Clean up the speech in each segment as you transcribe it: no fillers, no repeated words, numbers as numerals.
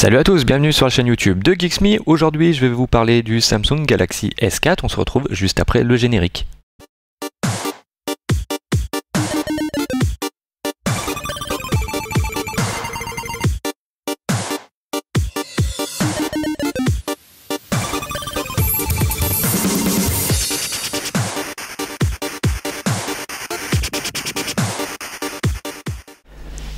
Salut à tous, bienvenue sur la chaîne YouTube de Geeksme. Aujourd'hui, je vais vous parler du Samsung Galaxy S4. On se retrouve juste après le générique.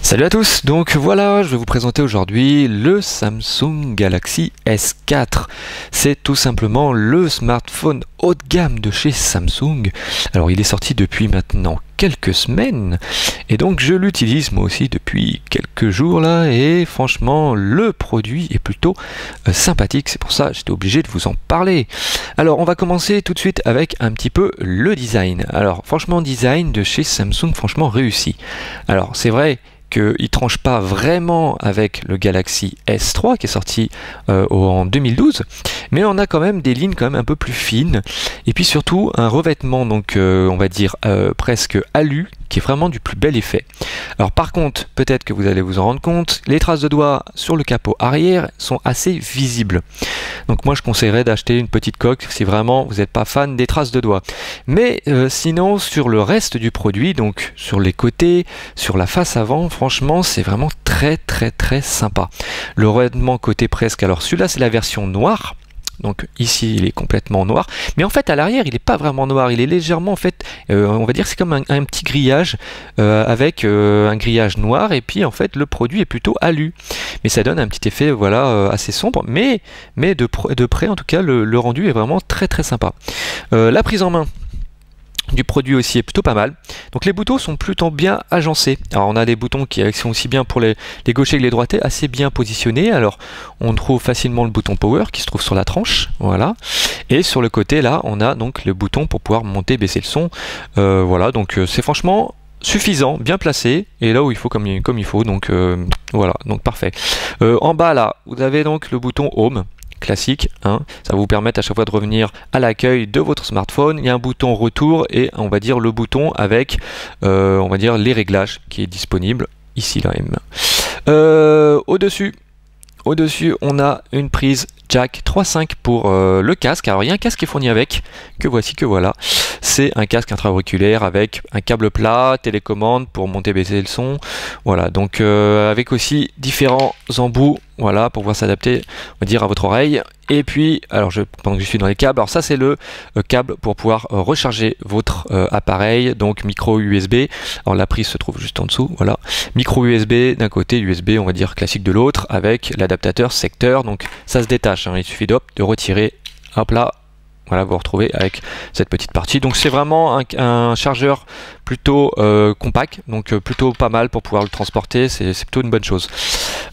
Salut à tous, donc voilà, je vais vous présenter aujourd'hui le Samsung Galaxy S4. C'est tout simplement le smartphone haut de gamme de chez Samsung. Alors il est sorti depuis maintenant quelques semaines et donc je l'utilise moi aussi depuis quelques jours là et franchement le produit est plutôt sympathique, c'est pour ça que j'étais obligé de vous en parler. Alors on va commencer tout de suite avec un petit peu le design. Alors franchement design de chez Samsung franchement réussi. Alors c'est vrai qu'il ne tranche pas vraiment avec le Galaxy S3 qui est sorti en 2012, mais on a quand même des lignes quand même un peu plus fines et puis surtout un revêtement donc on va dire presque alu qui est vraiment du plus bel effet. Alors par contre, peut-être que vous allez vous en rendre compte, les traces de doigts sur le capot arrière sont assez visibles. Donc moi je conseillerais d'acheter une petite coque si vraiment vous n'êtes pas fan des traces de doigts. Mais sinon sur le reste du produit, donc sur les côtés, sur la face avant, franchement c'est vraiment très sympa. Le revêtement côté presque, alors celui-là c'est la version noire. Donc ici il est complètement noir, mais en fait à l'arrière il n'est pas vraiment noir, il est légèrement en fait, on va dire c'est comme un petit grillage avec un grillage noir et puis en fait le produit est plutôt alu, mais ça donne un petit effet voilà assez sombre, mais de près en tout cas le rendu est vraiment très sympa. La prise en main du produit aussi est plutôt pas mal. Donc les boutons sont plutôt bien agencés. Alors on a des boutons qui sont aussi bien pour les gauchers que les droités, assez bien positionnés. Alors on trouve facilement le bouton power qui se trouve sur la tranche, voilà. Et sur le côté là, on a donc le bouton pour pouvoir monter, baisser le son. Voilà, donc c'est franchement suffisant, bien placé, et là où il faut comme il faut. Donc voilà, donc parfait. En bas là, vous avez donc le bouton Home. Classique, hein. Ça va vous permettre à chaque fois de revenir à l'accueil de votre smartphone. Il y a un bouton retour et on va dire le bouton avec on va dire les réglages qui est disponible ici là même. Au-dessus on a une prise jack 3.5 pour le casque. Alors il y a un casque qui est fourni avec, que voici, que voilà. C'est un casque intra-auriculaire avec un câble plat, télécommande pour monter baisser le son. Voilà, donc avec aussi différents embouts, voilà, pour pouvoir s'adapter, on va dire, à votre oreille. Et puis, alors pendant que je suis dans les câbles, alors ça c'est le câble pour pouvoir recharger votre appareil, donc micro USB. Alors la prise se trouve juste en dessous, voilà. Micro USB d'un côté, USB on va dire classique de l'autre, avec l'adaptateur secteur, donc ça se détache, hein. Il suffit de retirer, hop là. Voilà, vous vous retrouvez avec cette petite partie. Donc c'est vraiment un chargeur plutôt compact, donc plutôt pas mal pour pouvoir le transporter, c'est plutôt une bonne chose.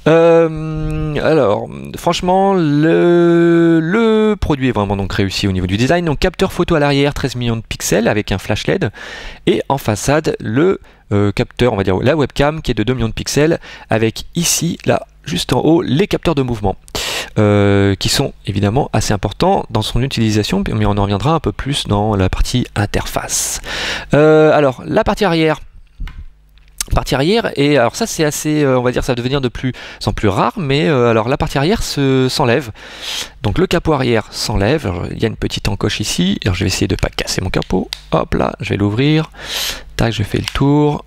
Alors franchement le produit est vraiment donc réussi au niveau du design. Donc capteur photo à l'arrière, 13 millions de pixels avec un flash LED, et en façade le capteur, on va dire la webcam qui est de 2 millions de pixels avec ici là juste en haut les capteurs de mouvement. Qui sont évidemment assez importants dans son utilisation, mais on en reviendra un peu plus dans la partie interface. Alors la partie arrière, et alors ça c'est assez, on va dire ça va devenir de plus en plus rare, mais alors la partie arrière s'enlève, donc le capot arrière s'enlève. Il y a une petite encoche ici, alors je vais essayer de pas casser mon capot, hop là, je vais l'ouvrir, tac, je fais le tour,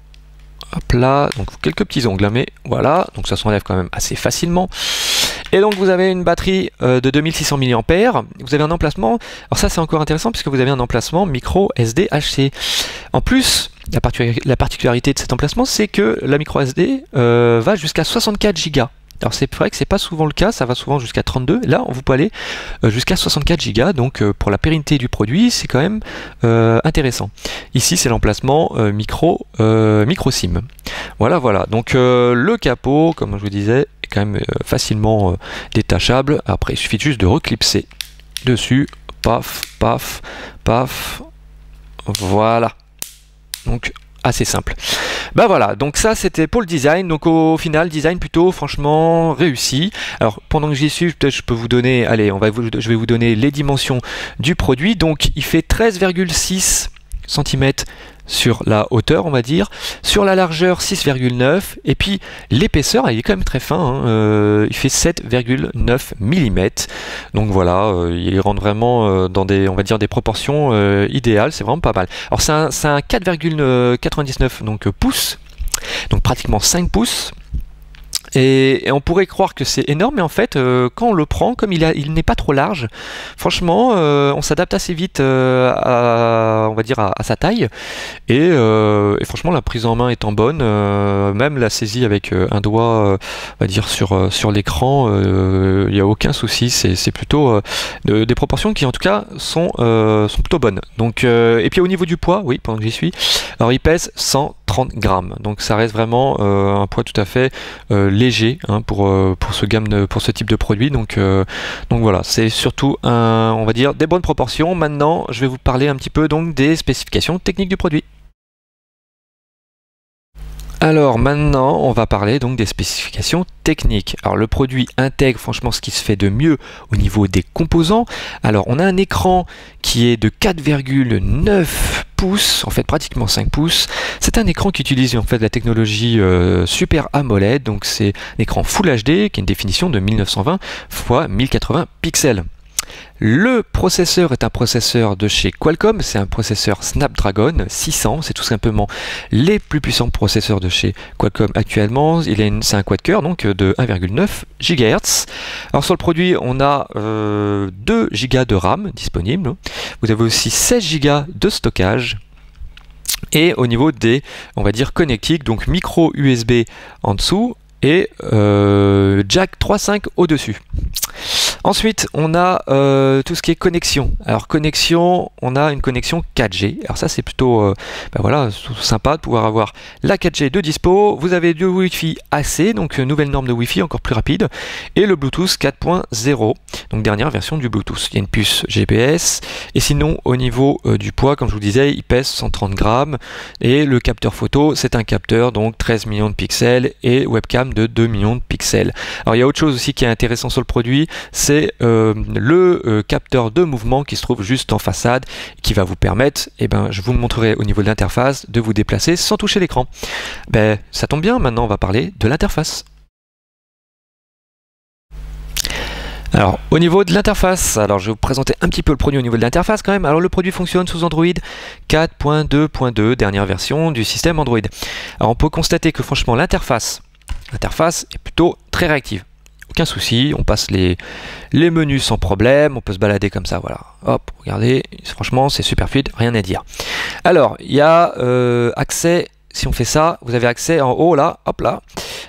hop là, donc quelques petits ongles, mais voilà, donc ça s'enlève quand même assez facilement. Et donc vous avez une batterie de 2600 mAh, vous avez un emplacement, alors ça c'est encore intéressant puisque vous avez un emplacement micro SD HC. En plus, la particularité de cet emplacement, c'est que la micro SD va jusqu'à 64 Go. Alors c'est vrai que c'est pas souvent le cas, ça va souvent jusqu'à 32, là on peut aller jusqu'à 64 Go, donc pour la pérennité du produit c'est quand même intéressant. Ici c'est l'emplacement micro SIM. Voilà, donc le capot, comme je vous disais, est quand même facilement détachable. Après il suffit juste de reclipser dessus, paf, paf, paf, voilà. Donc assez simple. Bah voilà, donc ça c'était pour le design. Donc au final, design plutôt franchement réussi. Alors pendant que j'y suis, peut-être je peux vous donner, allez, je vais vous donner les dimensions du produit. Donc il fait 13,6 cm sur la hauteur, on va dire, sur la largeur 6,9, et puis l'épaisseur, il est quand même très fin, hein, il fait 7,9 mm. Donc voilà, il rentre vraiment dans des, on va dire, des proportions idéales, c'est vraiment pas mal. Alors c'est un 4,99 donc pouces, donc pratiquement 5 pouces. Et on pourrait croire que c'est énorme, mais en fait, quand on le prend, comme il n'est pas trop large, franchement, on s'adapte assez vite on va dire à sa taille. Et franchement, la prise en main étant bonne, même la saisie avec un doigt, on va dire sur l'écran, il n'y a aucun souci. C'est plutôt des proportions qui, en tout cas, sont plutôt bonnes. Donc, et puis au niveau du poids, oui, pendant que j'y suis, alors il pèse 130 grammes. Donc ça reste vraiment un poids tout à fait léger, hein, pour ce type de produit. Donc voilà, c'est surtout on va dire des bonnes proportions. Maintenant, je vais vous parler un petit peu donc des spécifications techniques du produit. Alors maintenant, on va parler donc des spécifications techniques. Alors le produit intègre franchement ce qui se fait de mieux au niveau des composants. Alors on a un écran qui est de 4,9 pouces, en fait pratiquement 5 pouces. C'est un écran qui utilise en fait la technologie Super AMOLED, donc c'est un écran Full HD qui a une définition de 1920 x 1080 pixels. Le processeur est un processeur de chez Qualcomm, c'est un processeur Snapdragon 600, c'est tout simplement les plus puissants processeurs de chez Qualcomm actuellement. C'est un quad-core donc de 1,9 GHz. Alors sur le produit, on a 2 Go de RAM disponible. Vous avez aussi 16 Go de stockage. Et au niveau des, on va dire, connectiques, donc micro USB en dessous et jack 3.5 au-dessus. Ensuite, on a tout ce qui est connexion. Alors connexion, on a une connexion 4G. Alors ça, c'est plutôt voilà, sympa de pouvoir avoir la 4G de dispo. Vous avez du Wi-Fi AC, donc nouvelle norme de Wi-Fi encore plus rapide, et le Bluetooth 4.0, donc dernière version du Bluetooth. Il y a une puce GPS, et sinon au niveau du poids, comme je vous disais, il pèse 130 grammes, et le capteur photo, c'est un capteur donc 13 millions de pixels et webcam de 2 millions de pixels. Alors il y a autre chose aussi qui est intéressant sur le produit, c'est le capteur de mouvement qui se trouve juste en façade, qui va vous permettre, je vous montrerai au niveau de l'interface, de vous déplacer sans toucher l'écran. Ça tombe bien, maintenant on va parler de l'interface. Alors au niveau de l'interface, alors je vais vous présenter un petit peu le produit au niveau de l'interface quand même. Alors le produit fonctionne sous Android 4.2.2, dernière version du système Android. Alors on peut constater que franchement l'interface est plutôt très réactive. Aucun souci, on passe les menus sans problème, on peut se balader comme ça, voilà. Hop, regardez, franchement c'est super fluide, rien à dire. Alors, il y a accès, si on fait ça, vous avez accès en haut là, hop là,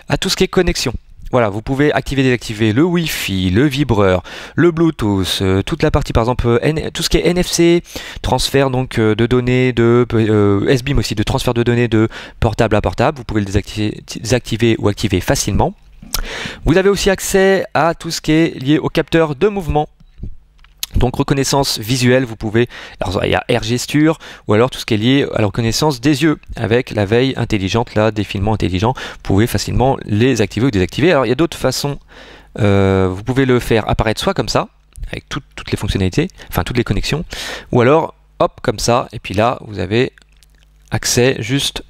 à tout ce qui est connexion. Voilà, vous pouvez activer et désactiver le Wi-Fi, le vibreur, le Bluetooth, toute la partie par exemple, tout ce qui est NFC, transfert donc de données, de SBIM aussi, de transfert de données de portable à portable, vous pouvez le désactiver ou activer facilement. Vous avez aussi accès à tout ce qui est lié au capteur de mouvement. Donc reconnaissance visuelle, vous pouvez, alors il y a Air Gesture, ou alors tout ce qui est lié à la reconnaissance des yeux, avec la veille intelligente, là, des filements intelligents, vous pouvez facilement les activer ou désactiver. Alors il y a d'autres façons, vous pouvez le faire apparaître soit comme ça, avec toutes les fonctionnalités, enfin toutes les connexions, ou alors hop comme ça, et puis là vous avez accès juste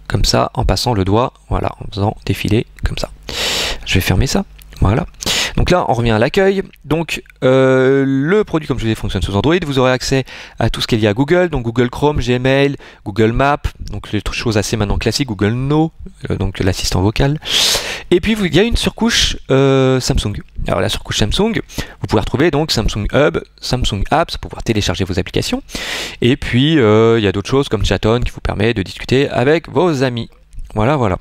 comme ça, en passant le doigt, voilà, en faisant défiler comme ça. Je vais fermer ça, voilà. Donc là, on revient à l'accueil. Donc le produit, comme je vous disais, fonctionne sous Android. Vous aurez accès à tout ce qui est lié à Google, donc Google Chrome, Gmail, Google Maps, donc les choses assez maintenant classiques, Google No, donc l'assistant vocal. Et puis il y a une surcouche Samsung. Alors la surcouche Samsung, vous pouvez retrouver donc Samsung Hub, Samsung Apps pour pouvoir télécharger vos applications. Et puis il y a d'autres choses comme Chaton qui vous permet de discuter avec vos amis. Voilà, voilà.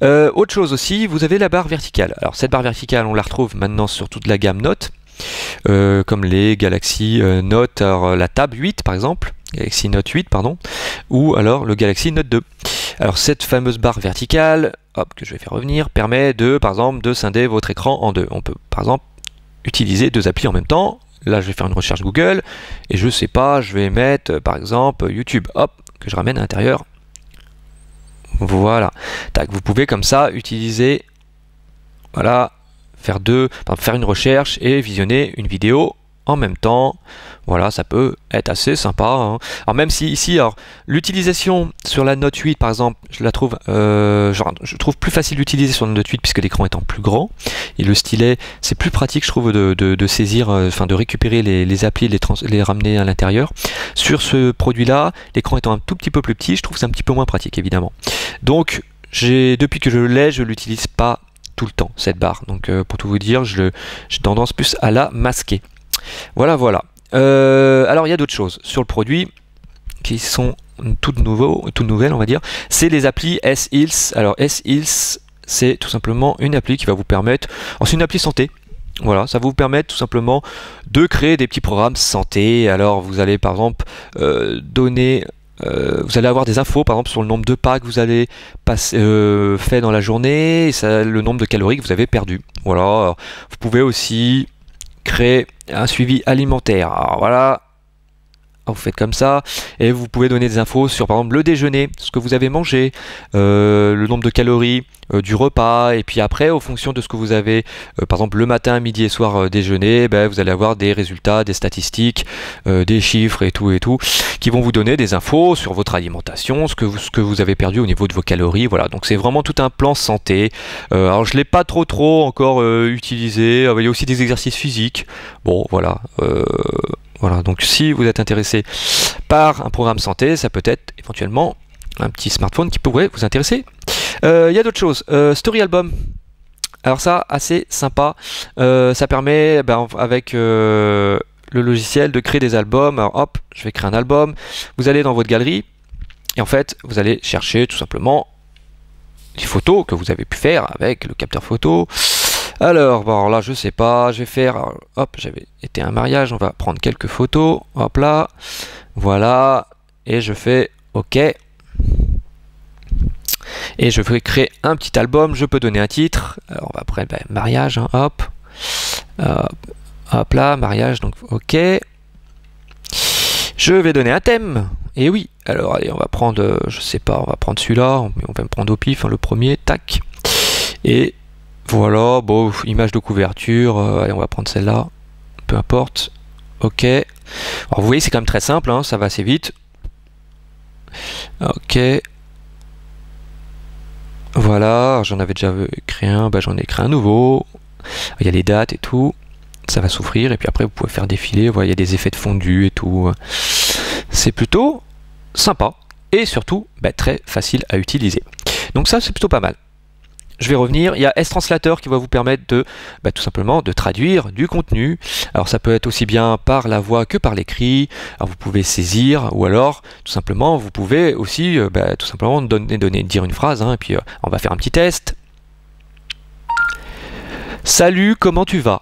Autre chose aussi, vous avez la barre verticale. Alors cette barre verticale, on la retrouve maintenant sur toute la gamme Note, comme les Galaxy Note, alors, la Tab 8 par exemple, Galaxy Note 8 pardon, ou alors le Galaxy Note 2. Alors cette fameuse barre verticale, hop, que je vais faire revenir, permet de, par exemple, de scinder votre écran en deux. On peut par exemple utiliser deux applis en même temps. Là je vais faire une recherche Google et je sais pas, je vais mettre par exemple YouTube, hop, que je ramène à l'intérieur. Voilà, tac, vous pouvez comme ça utiliser, voilà, faire une recherche et visionner une vidéo en même temps. Voilà, ça peut être assez sympa, hein. Alors même si ici, l'utilisation sur la Note 8 par exemple, je la trouve, je trouve plus facile d'utiliser sur la Note 8 puisque l'écran étant plus grand et le stylet, c'est plus pratique, je trouve, de saisir, enfin de récupérer les applis, les ramener à l'intérieur. Sur ce produit-là, l'écran étant un tout petit peu plus petit, je trouve que c'est un petit peu moins pratique évidemment. Donc depuis que je l'ai, je l'utilise pas tout le temps cette barre. Donc pour tout vous dire, j'ai tendance plus à la masquer. Voilà, voilà. Alors il y a d'autres choses sur le produit qui sont toutes nouvelles, on va dire. C'est les applis S-Hills. Alors S-Hills, c'est tout simplement une appli qui va vous permettre. C'est une appli santé. Voilà, ça va vous permettre tout simplement de créer des petits programmes santé. Alors vous allez par exemple vous allez avoir des infos par exemple sur le nombre de pas que vous allez fait dans la journée, et le nombre de calories que vous avez perdu. Voilà, alors, vous pouvez aussi créer un suivi alimentaire. Alors voilà, vous faites comme ça et vous pouvez donner des infos sur par exemple le déjeuner, ce que vous avez mangé, le nombre de calories du repas, et puis après en fonction de ce que vous avez par exemple le matin, midi et soir déjeuner, vous allez avoir des résultats, des statistiques, des chiffres et tout qui vont vous donner des infos sur votre alimentation, ce que vous avez perdu au niveau de vos calories. Voilà, donc c'est vraiment tout un plan santé. Alors je l'ai pas trop encore utilisé. Il y a aussi des exercices physiques. Bon voilà. Voilà, donc si vous êtes intéressé par un programme santé, ça peut être éventuellement un petit smartphone qui pourrait vous intéresser. Il y a d'autres choses. Story Album. Alors ça, assez sympa. Ça permet, avec le logiciel, de créer des albums. Alors hop, je vais créer un album. Vous allez dans votre galerie et en fait, vous allez chercher tout simplement les photos que vous avez pu faire avec le capteur photo. Alors, bon, là, je sais pas, je vais faire, hop, j'avais été à un mariage, on va prendre quelques photos, hop là, voilà, et je fais OK. Et je vais créer un petit album, je peux donner un titre, alors on va après, mariage, hein, hop, hop là, mariage, donc OK. Je vais donner un thème, et oui, alors allez, on va prendre, je sais pas, on va prendre celui-là, on va me prendre au pif, hein, le premier, tac, et voilà, bon, image de couverture, allez, on va prendre celle-là, peu importe, OK. Alors vous voyez, c'est quand même très simple, hein, ça va assez vite. OK. Voilà, j'en avais déjà créé un, j'en ai créé un nouveau. Il y a les dates et tout, ça va s'ouvrir, et puis après vous pouvez faire défiler, voilà, il y a des effets de fondu et tout. C'est plutôt sympa, et surtout très facile à utiliser. Donc ça, c'est plutôt pas mal. Je vais revenir, il y a S-Translator qui va vous permettre de tout simplement de traduire du contenu. Alors ça peut être aussi bien par la voix que par l'écrit. Alors vous pouvez saisir, ou alors tout simplement vous pouvez aussi tout simplement dire une phrase, hein, et puis on va faire un petit test. Salut, comment tu vas?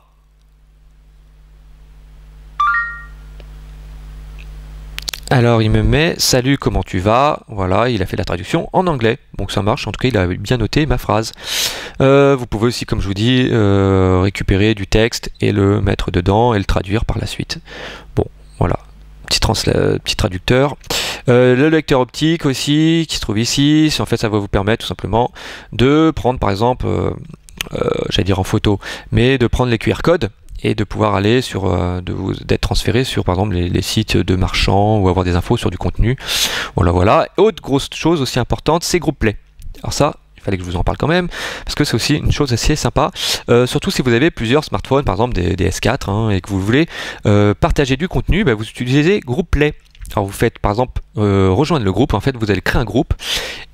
Alors il me met salut, comment tu vas? Voilà, il a fait la traduction en anglais, donc ça marche. En tout cas, il a bien noté ma phrase. Vous pouvez aussi, comme je vous dis, récupérer du texte et le mettre dedans et le traduire par la suite. Bon, voilà, petit traducteur. Le lecteur optique aussi qui se trouve ici. En fait, ça va vous permettre tout simplement de prendre, par exemple, j'allais dire en photo, mais de prendre les QR codes et de pouvoir aller sur, d'être transféré sur par exemple les sites de marchands ou avoir des infos sur du contenu. Voilà, voilà. Autre grosse chose aussi importante, c'est Group Play. Alors ça, il fallait que je vous en parle quand même, parce que c'est aussi une chose assez sympa, surtout si vous avez plusieurs smartphones, par exemple des S4, hein, et que vous voulez partager du contenu, vous utilisez Group Play. Alors vous faites par exemple rejoindre le groupe, en fait vous allez créer un groupe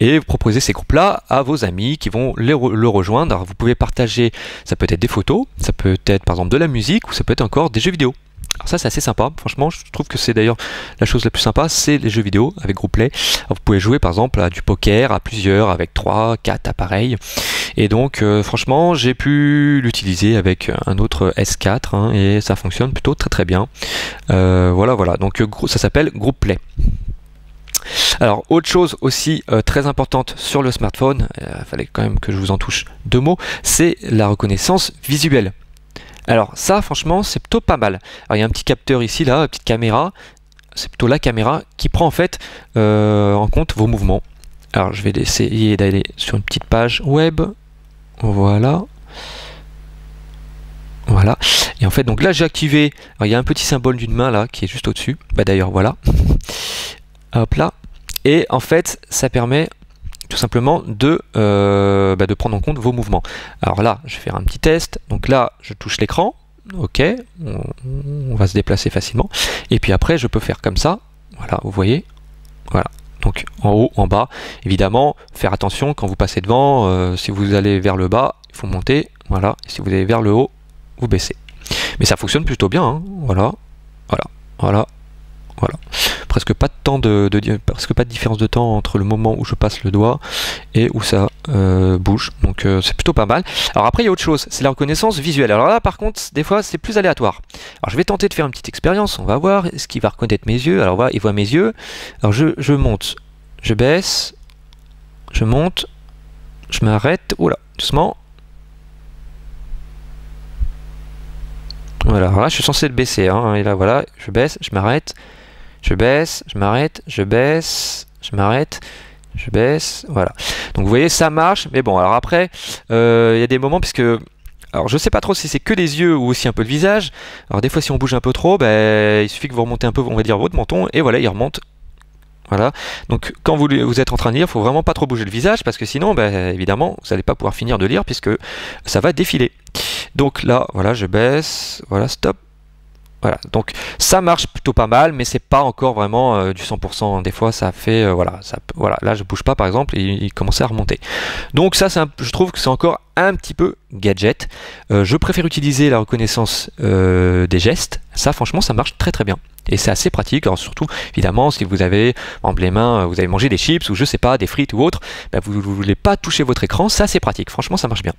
et vous proposez ces groupes là à vos amis qui vont le rejoindre. Alors vous pouvez partager, ça peut être des photos, ça peut être par exemple de la musique, ou ça peut être encore des jeux vidéo. Alors ça c'est assez sympa, franchement je trouve que c'est d'ailleurs la chose la plus sympa, c'est les jeux vidéo avec Group Play. Alors, vous pouvez jouer par exemple à du poker à plusieurs avec 3, 4 appareils, et donc franchement j'ai pu l'utiliser avec un autre S4, hein, et ça fonctionne plutôt très bien. Voilà, voilà, donc ça s'appelle Group Play. Alors autre chose aussi très importante sur le smartphone, il fallait quand même que je vous en touche deux mots, c'est la reconnaissance visuelle. Alors ça franchement c'est plutôt pas mal. Alors il y a un petit capteur ici là, une petite caméra, c'est plutôt la caméra qui prend en fait en compte vos mouvements. Alors je vais essayer d'aller sur une petite page web, voilà. Voilà. Et en fait, donc là, j'ai activé. Alors, il y a un petit symbole d'une main là qui est juste au-dessus. Bah d'ailleurs, voilà. Hop là. Et en fait, ça permet tout simplement de prendre en compte vos mouvements. Alors là, je vais faire un petit test. Donc là, je touche l'écran. Ok, on va se déplacer facilement. Et puis après, je peux faire comme ça. Voilà, vous voyez. Voilà. Donc en haut, en bas. Évidemment, faire attention quand vous passez devant. Si vous allez vers le bas, il faut monter. Voilà. Et si vous allez vers le haut, vous baissez. Mais ça fonctionne plutôt bien. Hein. Voilà. Voilà. Voilà. Voilà. Presque pas de temps presque pas de différence de temps entre le moment où je passe le doigt et où ça bouge. Donc c'est plutôt pas mal. Alors après il y a autre chose, c'est la reconnaissance visuelle. Alors là par contre, des fois c'est plus aléatoire. Alors je vais tenter de faire une petite expérience, on va voir ce qu'il va reconnaître mes yeux. Alors voilà, il voit mes yeux. Alors je monte, je baisse, je monte, je m'arrête. Oula, doucement. Voilà, alors là je suis censé le baisser. Hein, et là voilà, je baisse, je m'arrête. Je baisse, je m'arrête, je baisse, je m'arrête, je baisse, voilà. Donc vous voyez, ça marche, mais bon, alors après, il y a des moments, puisque, alors je sais pas trop si c'est que les yeux ou aussi un peu le visage. Alors des fois, si on bouge un peu trop, il suffit que vous remontez un peu, on va dire, votre menton, et voilà, il remonte. Voilà. Donc quand vous êtes en train de lire, il faut vraiment pas trop bouger le visage, parce que sinon, évidemment, vous n'allez pas pouvoir finir de lire, puisque ça va défiler. Donc là, voilà, je baisse, voilà, stop. Voilà, donc ça marche plutôt pas mal, mais c'est pas encore vraiment du 100%. Des fois, ça fait, voilà, là je bouge pas par exemple, et il commençait à remonter. Donc ça, je trouve que c'est encore un petit peu gadget. Je préfère utiliser la reconnaissance des gestes. Ça, franchement, ça marche très très bien. Et c'est assez pratique, alors surtout, évidemment, si vous avez, par exemple, les mains, vous avez mangé des chips, ou je sais pas, des frites ou autre, vous ne voulez pas toucher votre écran, ça c'est pratique, franchement ça marche bien.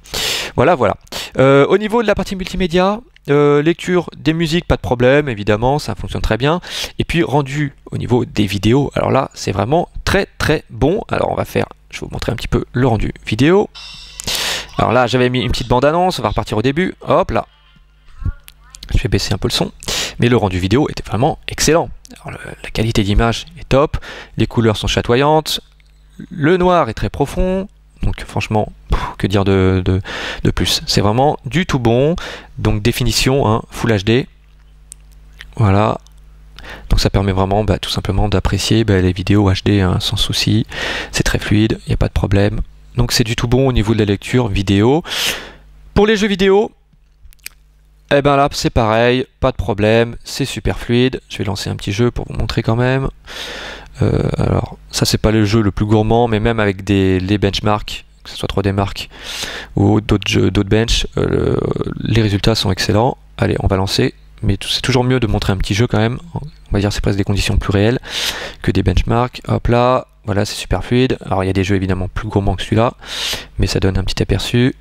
Voilà, voilà. Au niveau de la partie multimédia, lecture des musiques, pas de problème, évidemment, ça fonctionne très bien. Et puis rendu au niveau des vidéos, alors là, c'est vraiment très très bon. Alors on va faire, je vais vous montrer un petit peu le rendu vidéo. Alors là, j'avais mis une petite bande-annonce, on va repartir au début, hop là. Je vais baisser un peu le son. Mais le rendu vidéo était vraiment excellent. Alors, la qualité d'image est top, les couleurs sont chatoyantes, le noir est très profond, donc franchement, que dire de plus. C'est vraiment du tout bon, donc définition, hein, Full HD, voilà. Donc ça permet vraiment tout simplement d'apprécier les vidéos HD hein, sans souci, c'est très fluide, il n'y a pas de problème. Donc c'est du tout bon au niveau de la lecture vidéo. Pour les jeux vidéo, eh ben là c'est pareil, pas de problème, c'est super fluide. Je vais lancer un petit jeu pour vous montrer quand même. Alors ça c'est pas le jeu le plus gourmand, mais même avec les benchmarks, que ce soit 3D Mark ou d'autres bench, les résultats sont excellents. Allez, on va lancer, mais c'est toujours mieux de montrer un petit jeu quand même. On va dire c'est presque des conditions plus réelles que des benchmarks. Hop là, voilà, c'est super fluide. Alors il y a des jeux évidemment plus gourmands que celui-là, mais ça donne un petit aperçu.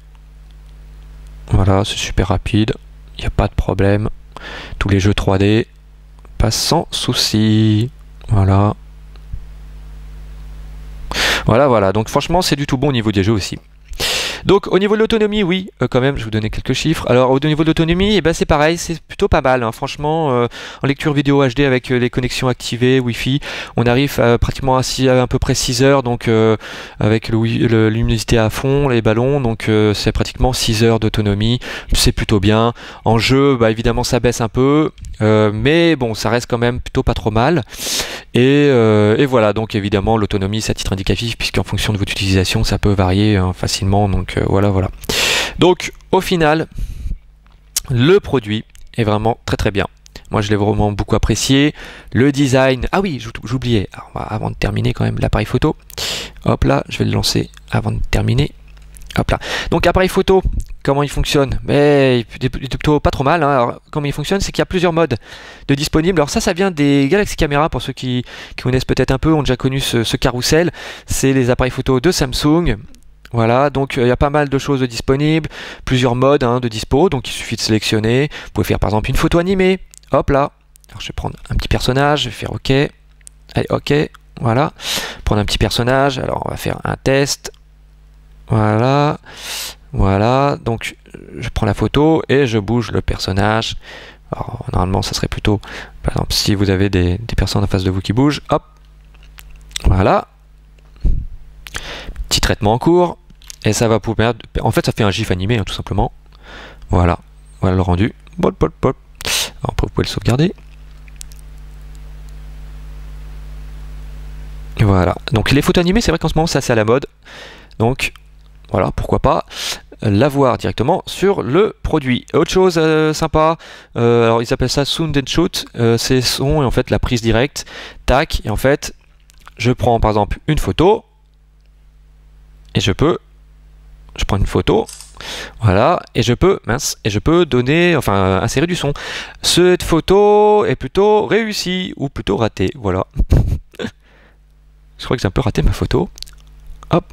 Voilà, c'est super rapide. Il n'y a pas de problème. Tous les jeux 3D passent sans souci. Voilà. Voilà, voilà. Donc franchement, c'est du tout bon au niveau des jeux aussi. Donc au niveau de l'autonomie, oui, quand même, je vais vous donner quelques chiffres. Alors au niveau de l'autonomie, c'est pareil, c'est plutôt pas mal. Hein. Franchement, en lecture vidéo HD avec les connexions activées, Wi-Fi, on arrive pratiquement à peu près 6 heures, donc avec le luminosité à fond, les ballons, donc c'est pratiquement 6 heures d'autonomie. C'est plutôt bien. En jeu, évidemment, ça baisse un peu, mais bon, ça reste quand même plutôt pas trop mal. Et voilà, donc évidemment l'autonomie c'est à titre indicatif puisqu'en fonction de votre utilisation ça peut varier facilement, donc voilà. Donc au final, le produit est vraiment très très bien. Moi je l'ai vraiment beaucoup apprécié. Le design, ah oui j'oubliais, avant de terminer quand même l'appareil photo, hop là, je vais le lancer avant de terminer. Hop là. Donc appareil photo, comment il fonctionne? Mais il est plutôt pas trop mal. Hein. Alors, comment il fonctionne, c'est qu'il y a plusieurs modes de disponibles. Alors ça vient des Galaxy Camera, pour ceux qui connaissent peut-être un peu, ont déjà connu ce carrousel. C'est les appareils photo de Samsung. Voilà, donc il y a pas mal de choses disponibles, plusieurs modes de dispo, donc il suffit de sélectionner. Vous pouvez faire par exemple une photo animée. Hop là. Alors je vais prendre un petit personnage, je vais faire OK. Allez, OK. Voilà. Prendre un petit personnage. Alors on va faire un test. Voilà, voilà, donc je prends la photo et je bouge le personnage. Alors, normalement, ça serait plutôt, par exemple, si vous avez des personnes en face de vous qui bougent, hop, voilà, petit traitement en cours, et ça va vous permettre, en fait, ça fait un GIF animé, tout simplement. Voilà, Voilà le rendu. Pop, pop, pop. Alors, après, vous pouvez le sauvegarder. Voilà. Donc les photos animées, c'est vrai qu'en ce moment, c'est assez à la mode. Donc voilà, pourquoi pas l'avoir directement sur le produit. Autre chose sympa, alors ils appellent ça Sound and Shoot, c'est son et en fait la prise directe, tac, et en fait je prends par exemple une photo et je prends une photo, voilà, et je peux donner, enfin insérer du son. Cette photo est plutôt réussie ou plutôt ratée, voilà. Je crois que j'ai un peu raté ma photo. Hop.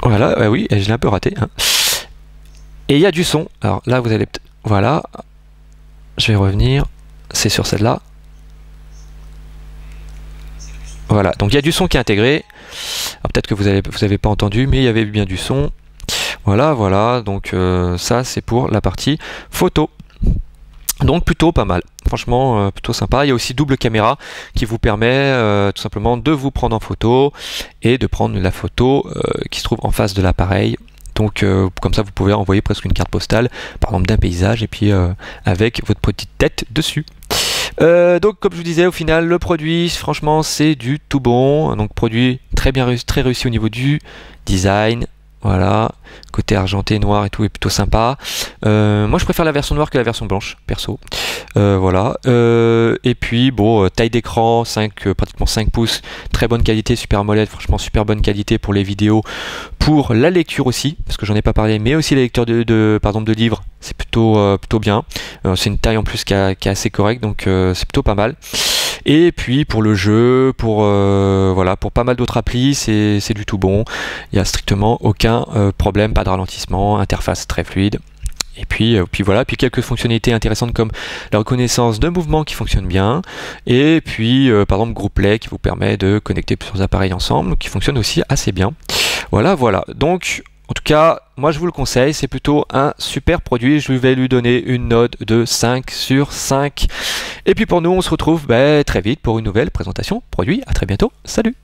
Voilà, oui, je l'ai un peu raté. Hein. Et il y a du son. Alors là, vous allez... Voilà. Je vais revenir. C'est sur celle-là. Voilà. Donc il y a du son qui est intégré. Peut-être que vous avez pas entendu, mais il y avait bien du son. Voilà, voilà. Donc ça, c'est pour la partie photo. Donc plutôt pas mal, franchement plutôt sympa. Il y a aussi double caméra qui vous permet tout simplement de vous prendre en photo et de prendre la photo qui se trouve en face de l'appareil. Donc comme ça vous pouvez envoyer presque une carte postale par exemple d'un paysage et puis avec votre petite tête dessus. Donc comme je vous disais, au final le produit franchement c'est du tout bon. Donc produit très bien réussi, très réussi au niveau du design. Voilà, côté argenté, noir et tout est plutôt sympa. Moi je préfère la version noire que la version blanche, perso. Voilà. Et puis bon, taille d'écran, pratiquement 5 pouces, très bonne qualité, Super AMOLED, franchement super bonne qualité pour les vidéos, pour la lecture aussi, parce que j'en ai pas parlé, mais aussi la lecture par exemple de livres, c'est plutôt bien. C'est une taille en plus qui est assez correcte, donc c'est plutôt pas mal. Et puis pour le jeu, voilà, pour pas mal d'autres applis, c'est du tout bon. Il n'y a strictement aucun problème, pas de ralentissement, interface très fluide. Et puis voilà, puis quelques fonctionnalités intéressantes comme la reconnaissance de mouvement qui fonctionne bien. Et puis par exemple GroupPlay qui vous permet de connecter plusieurs appareils ensemble, qui fonctionne aussi assez bien. Voilà, voilà. Donc en tout cas, moi je vous le conseille, c'est plutôt un super produit. Je vais lui donner une note de 5 sur 5. Et puis pour nous, on se retrouve très vite pour une nouvelle présentation produit. À très bientôt. Salut!